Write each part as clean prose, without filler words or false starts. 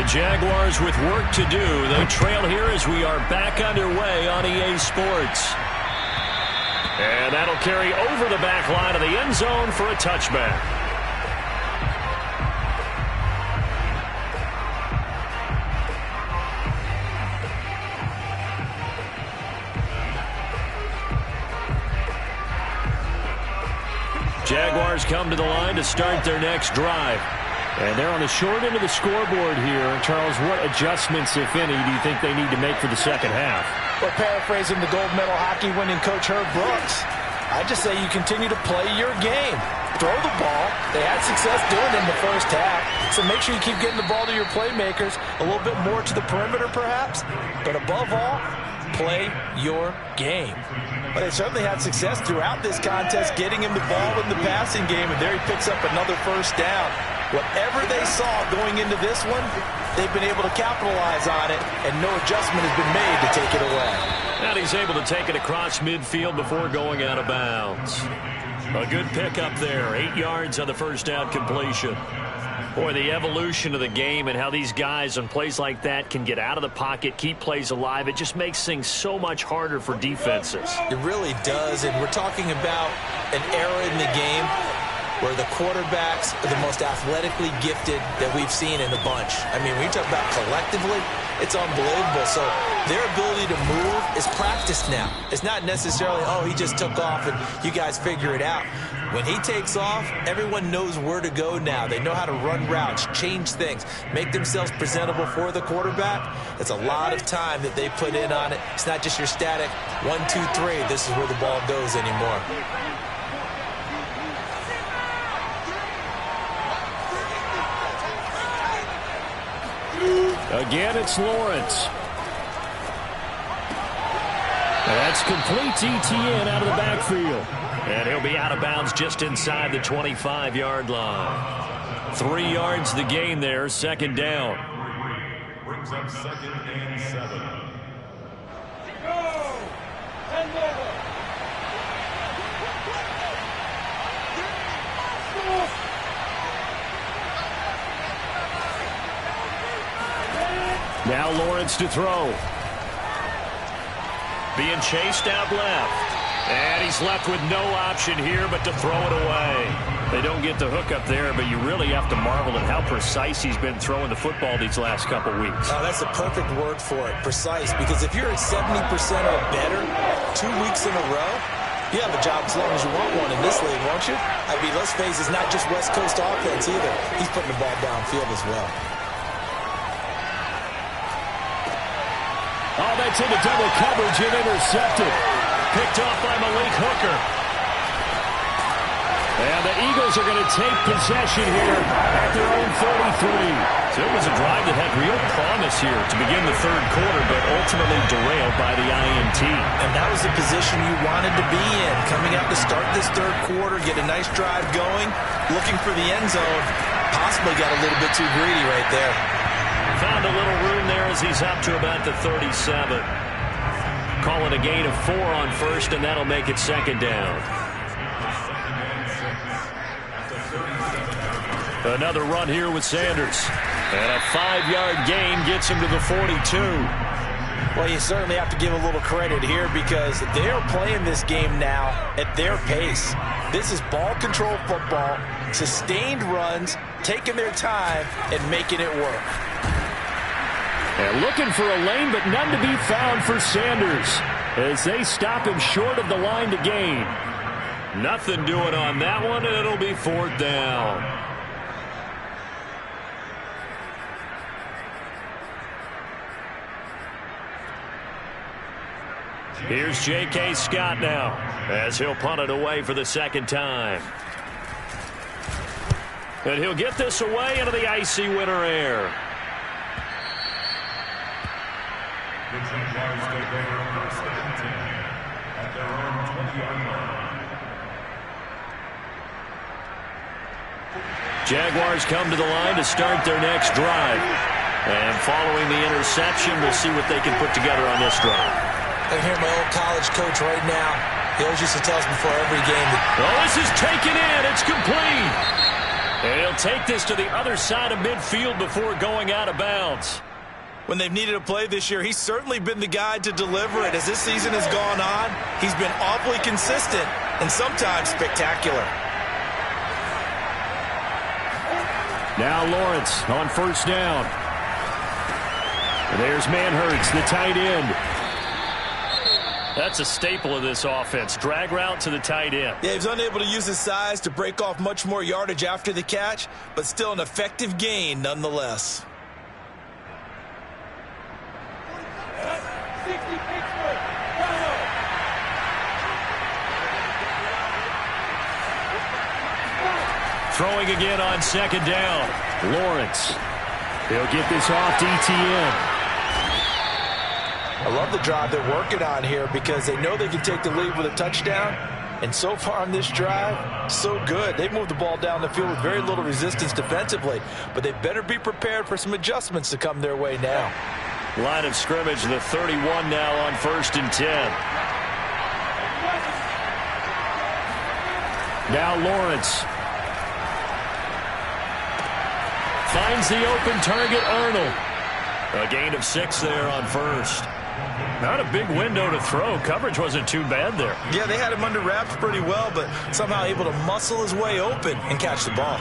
The Jaguars with work to do. They trail here as we are back underway on EA Sports. And that'll carry over the back line of the end zone for a touchback. Jaguars come to the line to start their next drive. And they're on the short end of the scoreboard here. Charles, what adjustments, if any, do you think they need to make for the second half? Well, paraphrasing the gold medal hockey winning coach Herb Brooks, I just say you continue to play your game. Throw the ball. They had success doing it in the first half. So make sure you keep getting the ball to your playmakers, a little bit more to the perimeter perhaps. But above all, play your game. But they certainly had success throughout this contest, getting him the ball in the passing game, and there he picks up another first down. Whatever they saw going into this one, they've been able to capitalize on it, and no adjustment has been made to take it away. And he's able to take it across midfield before going out of bounds. A good pickup there, 8 yards on the first down completion. Boy, the evolution of the game and how these guys on plays like that can get out of the pocket, keep plays alive, it just makes things so much harder for defenses. It really does, and we're talking about an era in the game where the quarterbacks are the most athletically gifted that we've seen in a bunch. I mean, when you talk about collectively, it's unbelievable. So their ability to move is practiced now. It's not necessarily, oh, he just took off and you guys figure it out. When he takes off, everyone knows where to go now. They know how to run routes, change things, make themselves presentable for the quarterback. It's a lot of time that they put in on it. It's not just your static 1, 2, 3. This is where the ball goes anymore. Again, it's Lawrence. And that's complete to Etienne out of the backfield. And he'll be out of bounds just inside the 25-yard line. 3 yards the gain there, second down. Brings up 2nd and 7. Now Lawrence to throw. Being chased out left. And he's left with no option here but to throw it away. They don't get the hook up there, but you really have to marvel at how precise he's been throwing the football these last couple weeks. Oh, that's the perfect word for it, precise. Because if you're at 70% or better 2 weeks in a row, you have a job as long as you want one in this league, won't you? I mean, let's face it, it's not just West Coast offense either. He's putting the ball downfield as well. Oh, that's into double coverage and intercepted. Picked off by Malik Hooker. And the Eagles are going to take possession here at their own 33. So it was a drive that had real promise here to begin the third quarter, but ultimately derailed by the INT. And that was the position you wanted to be in. Coming out to start this third quarter, get a nice drive going, looking for the end zone. Possibly got a little bit too greedy right there. Found a little room there as he's up to about the 37. Call it a gain of 4 on first, and that'll make it second down. Another run here with Sanders. And a 5-yard gain gets him to the 42. Well, you certainly have to give a little credit here because they're playing this game now at their pace. This is ball control football, sustained runs, taking their time, and making it work. And looking for a lane, but none to be found for Sanders as they stop him short of the line to gain. Nothing doing on that one, and it'll be 4th down. Here's J.K. Scott now as he'll punt it away for the second time. And he'll get this away into the icy winter air. The Jaguars take over first and 10 at their own 20-yard line. Jaguars come to the line to start their next drive. And following the interception, we'll see what they can put together on this drive. I can hear my old college coach right now. He always used to tell us before every game that, oh, this is taken in. It's complete. And he'll take this to the other side of midfield before going out of bounds. When they've needed a play this year, he's certainly been the guy to deliver it. As this season has gone on, he's been awfully consistent and sometimes spectacular. Now Lawrence on first down. There's Manhurts, the tight end. That's a staple of this offense. Drag route to the tight end. Yeah, he's unable to use his size to break off much more yardage after the catch, but still an effective gain nonetheless. Throwing again on second down. Lawrence. He'll get this off to ETN. I love the drive they're working on here because they know they can take the lead with a touchdown. And so far on this drive, so good. They moved the ball down the field with very little resistance defensively. But they better be prepared for some adjustments to come their way now. Line of scrimmage, the 31 now on 1st and 10. Now Lawrence. Finds the open target, Arnold. A gain of 6 there on first. Not a big window to throw. Coverage wasn't too bad there. Yeah, they had him under wraps pretty well, but somehow able to muscle his way open and catch the ball.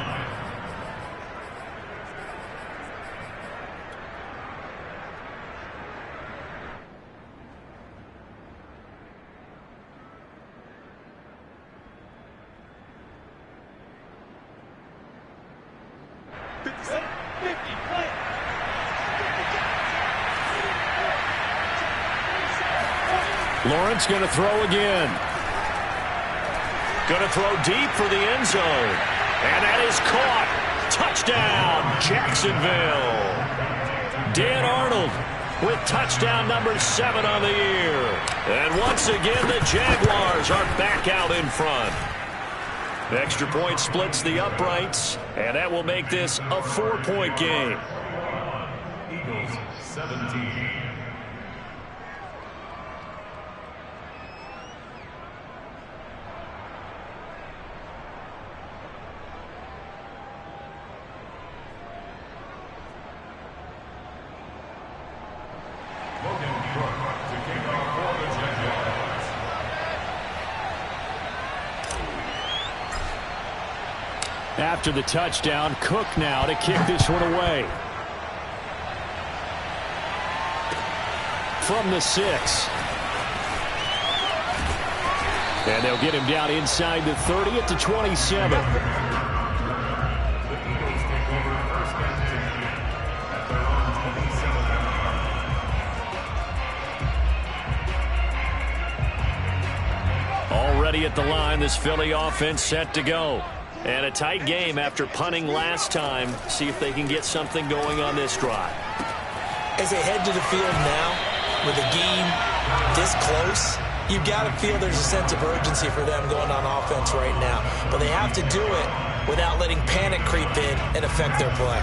Lawrence going to throw again. Going to throw deep for the end zone. And that is caught. Touchdown, Jacksonville. Dan Arnold with touchdown number 7 on the year. And once again, the Jaguars are back out in front. The extra point splits the uprights, and that will make this a 4-point game. Eagles 17. After the touchdown, Cook now to kick this one away. From the 6. And they'll get him down inside the 30 at the 27. The Eagles take over 1st and 10 at their own 27. Already at the line, this Philly offense set to go. And a tight game after punting last time. See if they can get something going on this drive. As they head to the field now, with a game this close, you've got to feel there's a sense of urgency for them going on offense right now. But they have to do it without letting panic creep in and affect their play.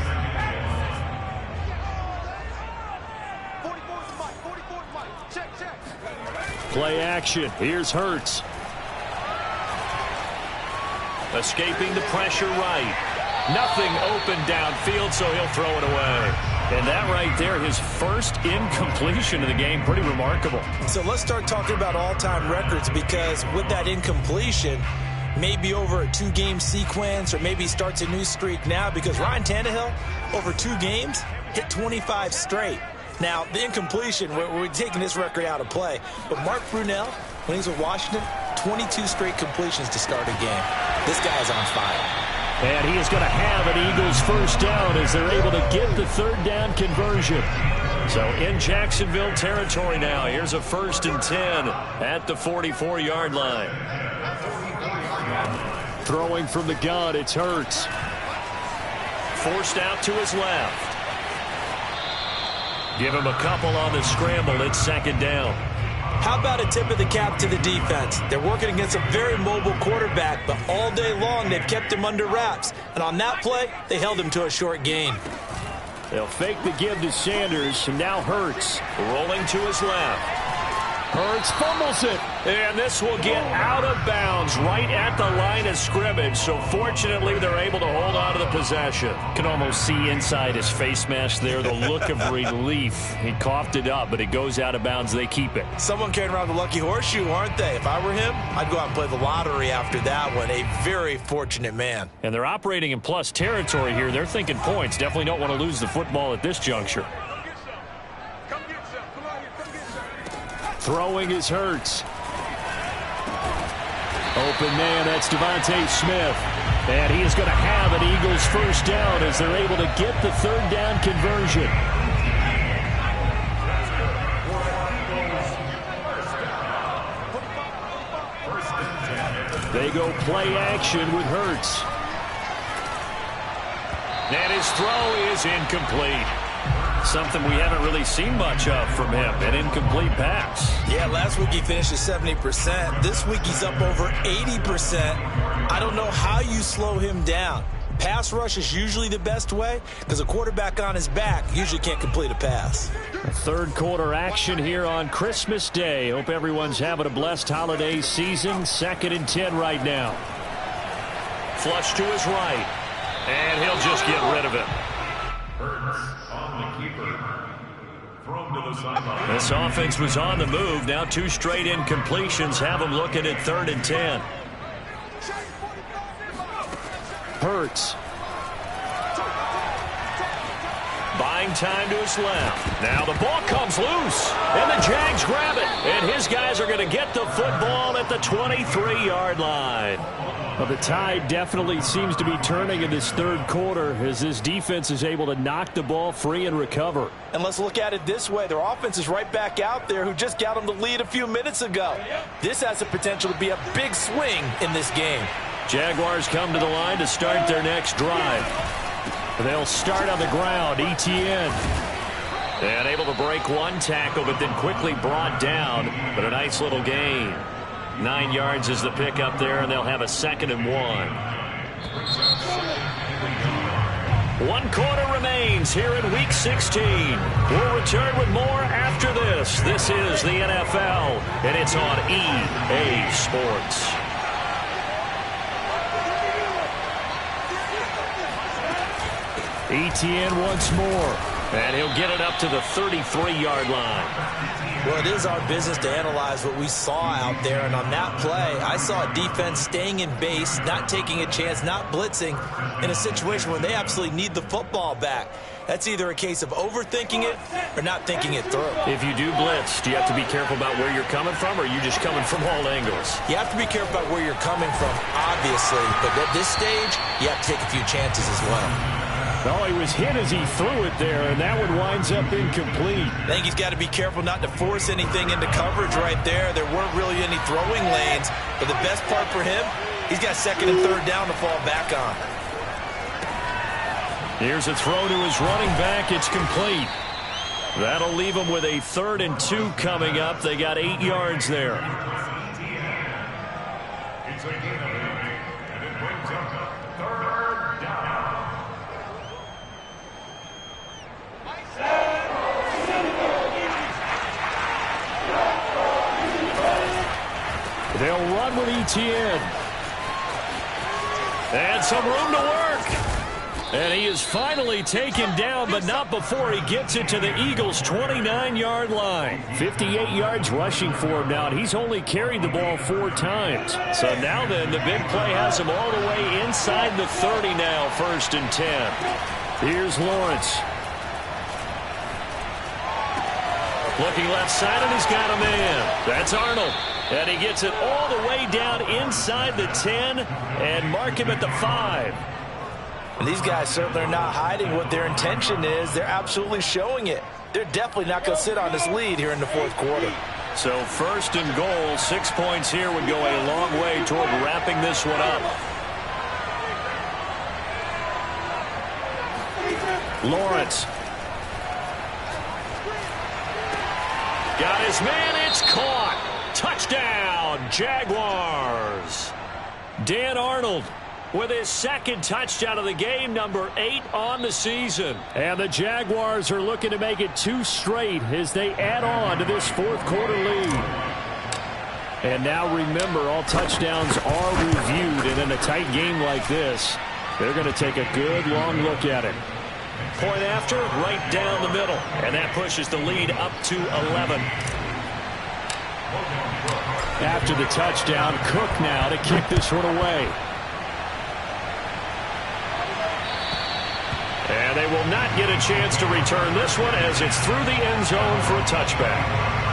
Play action. Here's Hurts. Escaping the pressure right. Nothing open downfield, so he'll throw it away. And that right there, his first incompletion of the game, pretty remarkable. So let's start talking about all-time records, because with that incompletion, maybe over a 2-game sequence, or maybe starts a new streak now, because Ryan Tannehill, over 2 games, hit 25 straight. Now, the incompletion, we're taking this record out of play. But Mark Brunell, when he's with Washington, 22 straight completions to start a game. This guy's on fire. And he is going to have an Eagles first down as they're able to get the 3rd down conversion. So in Jacksonville territory now. Here's a 1st and 10 at the 44-yard line. Throwing from the gun, it's Hurts. Forced out to his left. Give him a couple on the scramble. It's 2nd down. How about a tip of the cap to the defense? They're working against a very mobile quarterback, but all day long they've kept him under wraps. And on that play, they held him to a short gain. They'll fake the give to Sanders, and now Hurts rolling to his left. Hurts fumbles it. And this will get out of bounds right at the line of scrimmage. So fortunately, they're able to hold on to the possession. Can almost see inside his face mask there the look of relief. He coughed it up, but it goes out of bounds. They keep it. Someone carrying around the lucky horseshoe, aren't they? If I were him, I'd go out and play the lottery after that one. A very fortunate man. And they're operating in plus territory here. They're thinking points. Definitely don't want to lose the football at this juncture. Throwing is Hurts. Open man, that's Devontae Smith. And he is going to have an Eagles first down as they're able to get the third down conversion. They go play action with Hurts. And his throw is incomplete. Something we haven't really seen much of from him, an incomplete pass. Yeah, last week he finished at 70%. This week he's up over 80%. I don't know how you slow him down. Pass rush is usually the best way because a quarterback on his back usually can't complete a pass. Third quarter action here on Christmas Day. Hope everyone's having a blessed holiday season. 2nd and 10 right now. Flush to his right. And he'll just get rid of it. This offense was on the move. Now 2 straight incompletions have them looking at 3rd and 10. Hurts. Buying time to his left. Now the ball comes loose. And the Jags grab it. And his guys are going to get the football at the 23-yard line. Well, the tide definitely seems to be turning in this third quarter as this defense is able to knock the ball free and recover. And let's look at it this way. Their offense is right back out there who just got them the lead a few minutes ago. This has the potential to be a big swing in this game. Jaguars come to the line to start their next drive. They'll start on the ground. Etienne. And able to break one tackle, but then quickly brought down. But a nice little gain. 9 yards is the pickup there, and they'll have a 2nd and 1. 1 quarter remains here in Week 16. We'll return with more after this. This is the NFL, and it's on EA Sports. Etienne once more. And he'll get it up to the 33-yard line. Well, it is our business to analyze what we saw out there, and on that play, I saw a defense staying in base, not taking a chance, not blitzing in a situation where they absolutely need the football back. That's either a case of overthinking it or not thinking it through. If you do blitz, do you have to be careful about where you're coming from, or are you just coming from all angles? You have to be careful about where you're coming from, obviously, but at this stage, you have to take a few chances as well. Oh, he was hit as he threw it there, and that one winds up incomplete. I think he's got to be careful not to force anything into coverage right there. There weren't really any throwing lanes, but the best part for him, he's got 2nd and 3rd down to fall back on. Here's a throw to his running back. It's complete. That'll leave him with a 3rd and 2 coming up. They got 8 yards there. It's a gain of 8, and it brings up 3rd down. They'll run with Etienne. And some room to work. And he is finally taken down, but not before he gets it to the Eagles' 29-yard line. 58 yards rushing for him now, and he's only carried the ball 4 times. So now then, the big play has him all the way inside the 30 now, 1st and 10. Here's Lawrence. Looking left side, and he's got a man. That's Arnold. And he gets it all the way down inside the 10 and mark him at the 5. And these guys certainly are not hiding what their intention is. They're absolutely showing it. They're definitely not going to sit on this lead here in the 4th quarter. So 1st and goal, 6 points here would go a long way toward wrapping this one up. Lawrence. Got his man, it's caught. Touchdown, Jaguars. Dan Arnold with his second touchdown of the game, number 8 on the season. And the Jaguars are looking to make it 2 straight as they add on to this fourth quarter lead. And now remember, all touchdowns are reviewed, and in a tight game like this, they're going to take a good long look at it. Point after, right down the middle. And that pushes the lead up to 11. After the touchdown, Cook now to kick this one away. And they will not get a chance to return this one as it's through the end zone for a touchback.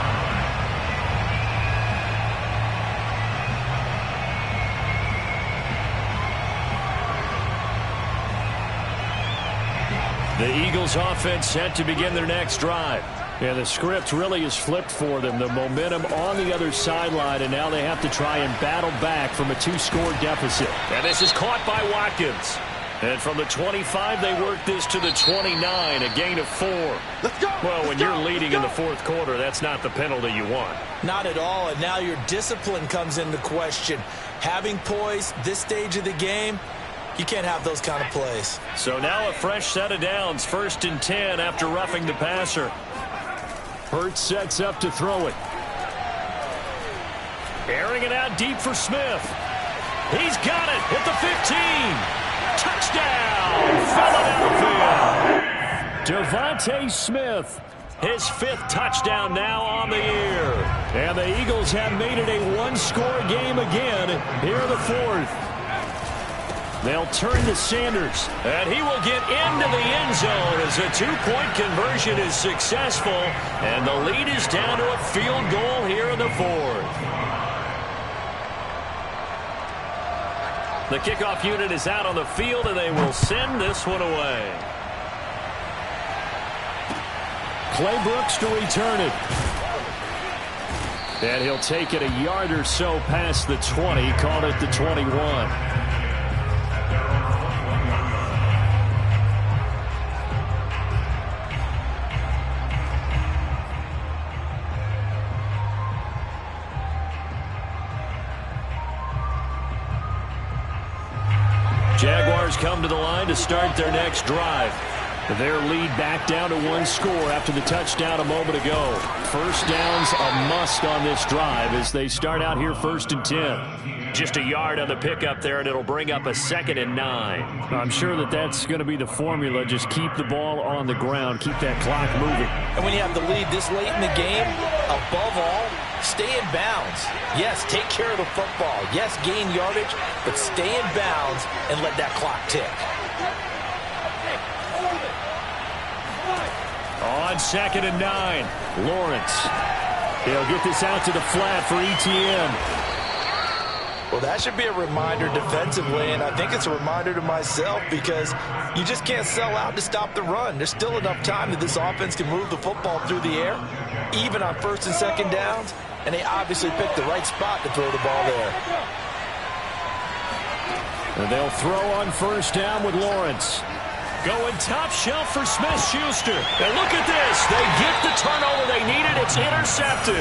The Eagles offense set to begin their next drive. And the script really is flipped for them. The momentum on the other sideline, and now they have to try and battle back from a 2-score deficit. And this is caught by Watkins. And from the 25, they work this to the 29, a gain of 4. Let's go. Well, when you're leading in the fourth quarter, that's not the penalty you want. Not at all, and now your discipline comes into question. Having poise this stage of the game, you can't have those kind of plays. So now a fresh set of downs, 1st and 10 after roughing the passer. Hurts sets up to throw it. Airing it out deep for Smith. He's got it at the 15. Touchdown! DeVonta Smith, his 5th touchdown now on the year. And the Eagles have made it a 1-score game again here in the 4th. They'll turn to Sanders. And he will get into the end zone as a 2-point conversion is successful. And the lead is down to a field goal here in the 4th. The kickoff unit is out on the field, and they will send this one away. Clay Brooks to return it. And he'll take it a yard or so past the 20, call it the 21. Jaguars come to the line to start their next drive. Their lead back down to 1 score after the touchdown a moment ago. First down's a must on this drive as they start out here 1st and 10. Just a yard on the pickup there, and it'll bring up a 2nd and 9. I'm sure that's going to be the formula. Just keep the ball on the ground. Keep that clock moving. And when you have the lead this late in the game, above all, stay in bounds. Yes, take care of the football. Yes, gain yardage, but stay in bounds and let that clock tick. On 2nd and 9, Lawrence. He'll get this out to the flat for ETN. Well, that should be a reminder defensively, and I think it's a reminder to myself because you just can't sell out to stop the run. There's still enough time that this offense can move the football through the air, even on 1st and 2nd downs, and they obviously picked the right spot to throw the ball there. And they'll throw on 1st down with Lawrence. Going top shelf for Smith-Schuster. And look at this. They get the turnover they needed. It's intercepted.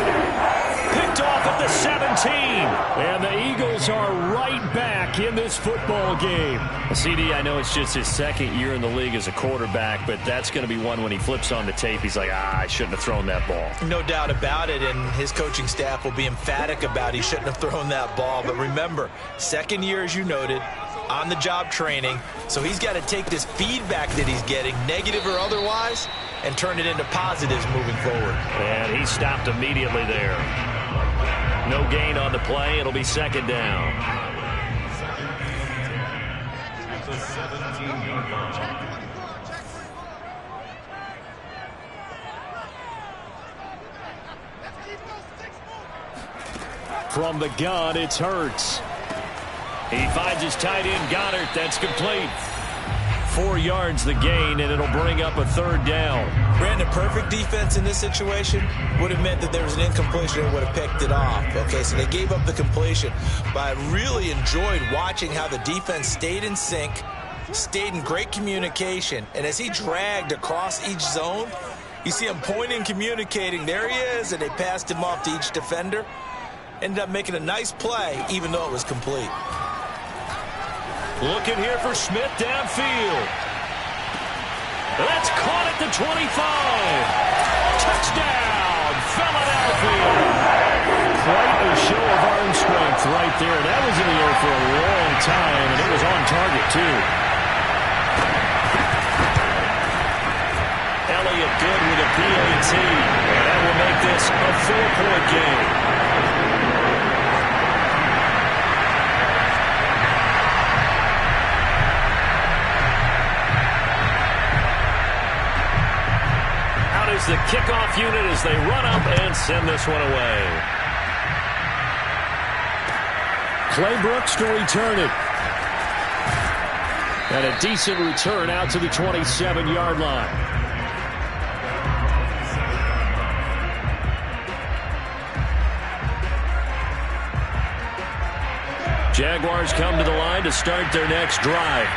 Picked off at the 17. And the Eagles are right back in this football game. CD, I know it's just his 2nd year in the league as a quarterback, but that's going to be one when he flips on the tape. He's like, I shouldn't have thrown that ball. No doubt about it, and his coaching staff will be emphatic about he shouldn't have thrown that ball. But remember, 2nd year, as you noted, on-the-job training, so he's got to take this feedback that he's getting, negative or otherwise, and turn it into positives moving forward. And he stopped immediately there. No gain on the play. It'll be 2nd down. From the gun, it's Hurts. He finds his tight end, Goddard. That's complete. 4 yards the gain, and it'll bring up a 3rd down. Brandon, perfect defense in this situation would have meant that there was an incompletion and would have picked it off. Okay, so they gave up the completion. But I really enjoyed watching how the defense stayed in sync, stayed in great communication, and as he dragged across each zone, you see him pointing, communicating. There he is, and they passed him off to each defender. Ended up making a nice play, even though it was complete. Looking here for Smith downfield. That's caught at the 25. Touchdown, Philadelphia. Quite a show of arm strength right there. That was in the air for a long time, and it was on target, too. Elliott good with a PAT, and that will make this a 4-point game. Out is the kickoff unit as they run up and send this one away. Clay Brooks to return it. And a decent return out to the 27-yard line. Jaguars come to the line to start their next drive.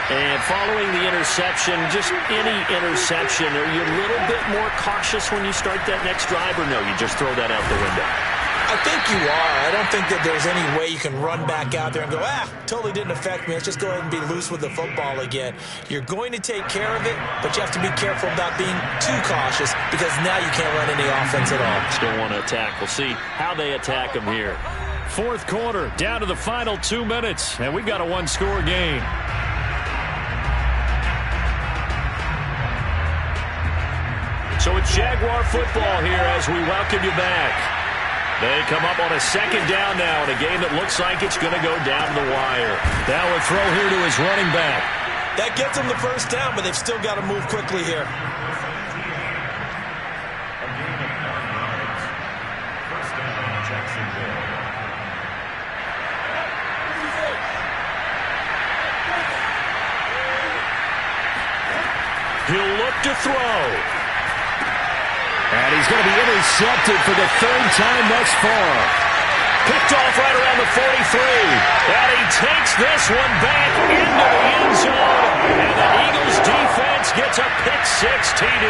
And following the interception, just any interception, are you a little bit more cautious when you start that next drive, or no, you just throw that out the window? I think you are. I don't think that there's any way you can run back out there and go, totally didn't affect me. Let's just go ahead and be loose with the football again. You're going to take care of it, but you have to be careful about being too cautious because now you can't run any offense at all. Still want to attack. We'll see how they attack them here. Fourth quarter, down to the final 2 minutes, and we've got a one-score game. So it's Jaguar football here as we welcome you back. They come up on a second down now in a game that looks like it's going to go down the wire. Now a throw here to his running back. That gets them the first down, but they've still got to move quickly here. He'll look to throw. And he's going to be intercepted for the third time thus far. Picked off right around the 43. And he takes this one back into the end zone. And the Eagles defense gets a pick-six TD.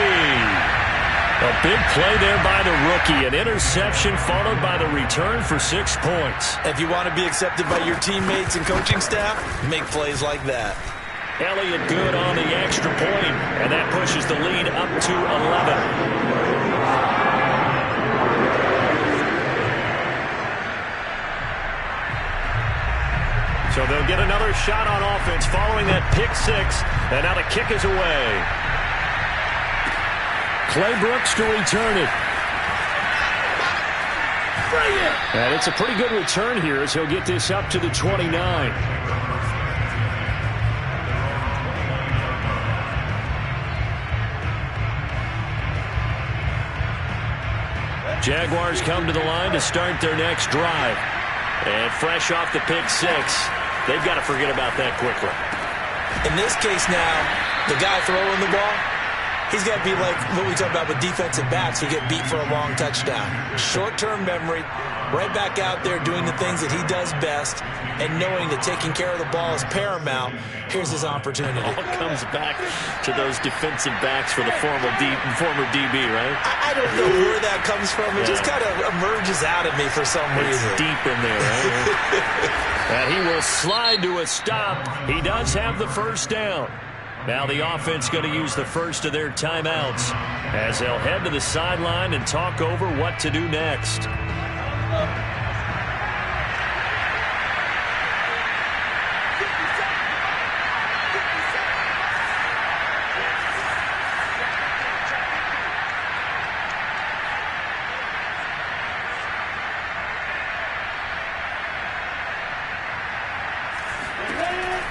A big play there by the rookie. An interception followed by the return for 6 points. If you want to be accepted by your teammates and coaching staff, make plays like that. Elliott good on the extra point, and that pushes the lead up to 11. So they'll get another shot on offense following that pick-six, and now the kick is away. Clay Brooks to return it. And it's a pretty good return here as he'll get this up to the 29. Jaguars come to the line to start their next drive. And fresh off the pick-six, they've got to forget about that quickly. In this case now, the guy throwing the ball, he's got to be like what we talk about with defensive backs who get beat for a long touchdown. Short-term memory, right back out there doing the things that he does best, and knowing that taking care of the ball is paramount. Here's his opportunity. All comes back to those defensive backs for the former DB, right? I don't know where that comes from. It just kind of emerges out of me for some reason. It's deep in there, right? And he will slide to a stop. He does have the first down. Now the offense going to use the first of their timeouts as they'll head to the sideline and talk over what to do next.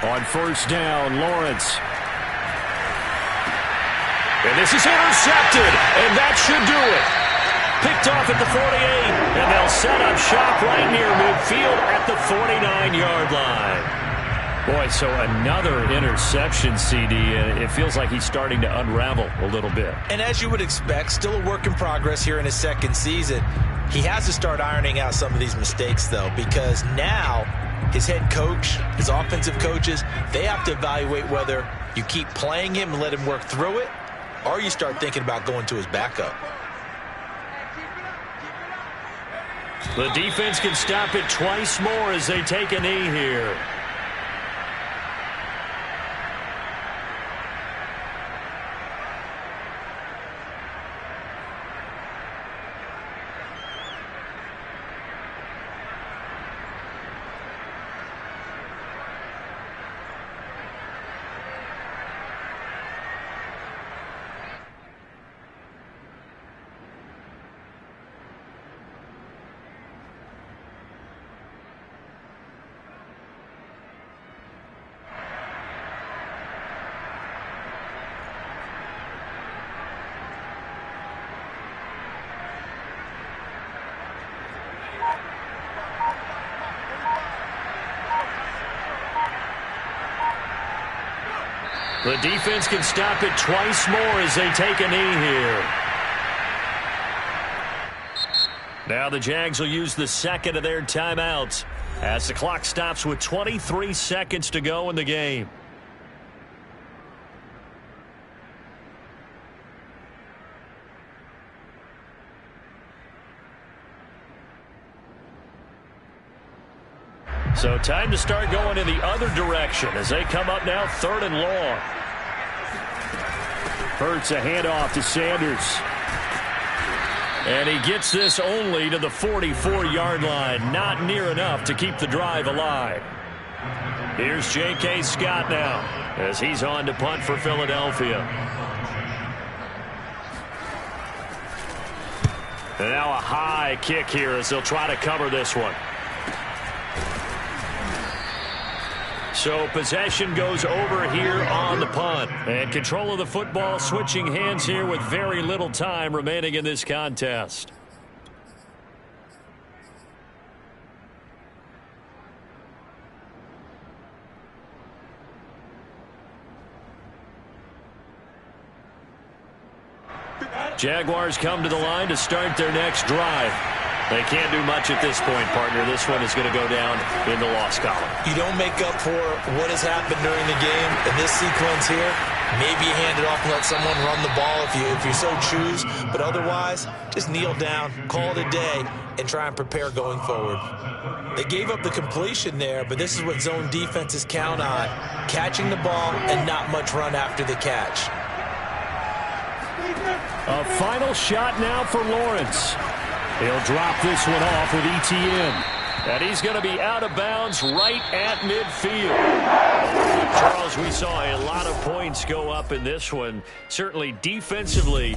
On first down, Lawrence. And this is intercepted, and that should do it. Picked off at the 48, and they'll set up shop right near midfield at the 49-yard line. Boy, so another interception, CD, and it feels like he's starting to unravel a little bit. And as you would expect, still a work in progress here in his second season. He has to start ironing out some of these mistakes, though, because now his head coach, his offensive coaches, they have to evaluate whether you keep playing him and let him work through it, or you start thinking about going to his backup. The defense can stop it twice more as they take a knee here. The defense can stop it twice more as they take a knee here. Now the Jags will use the second of their timeouts as the clock stops with 23 seconds to go in the game. So time to start going in the other direction as they come up now 3rd and long. Hurts a handoff to Sanders. And he gets this only to the 44-yard line. Not near enough to keep the drive alive. Here's J.K. Scott now as he's on to punt for Philadelphia. And now a high kick here as they'll try to cover this one. So possession goes over here on the punt. And control of the football switching hands here with very little time remaining in this contest. Jaguars come to the line to start their next drive. They can't do much at this point, partner. This one is going to go down in the loss column. You don't make up for what has happened during the game in this sequence here. Maybe you hand it off and let someone run the ball if you so choose. But otherwise, just kneel down, call it a day, and try and prepare going forward. They gave up the completion there, but this is what zone defenses count on. Catching the ball and not much run after the catch. A final shot now for Lawrence. He'll drop this one off with ETN. And he's going to be out of bounds right at midfield. Charles, we saw a lot of points go up in this one. Certainly defensively.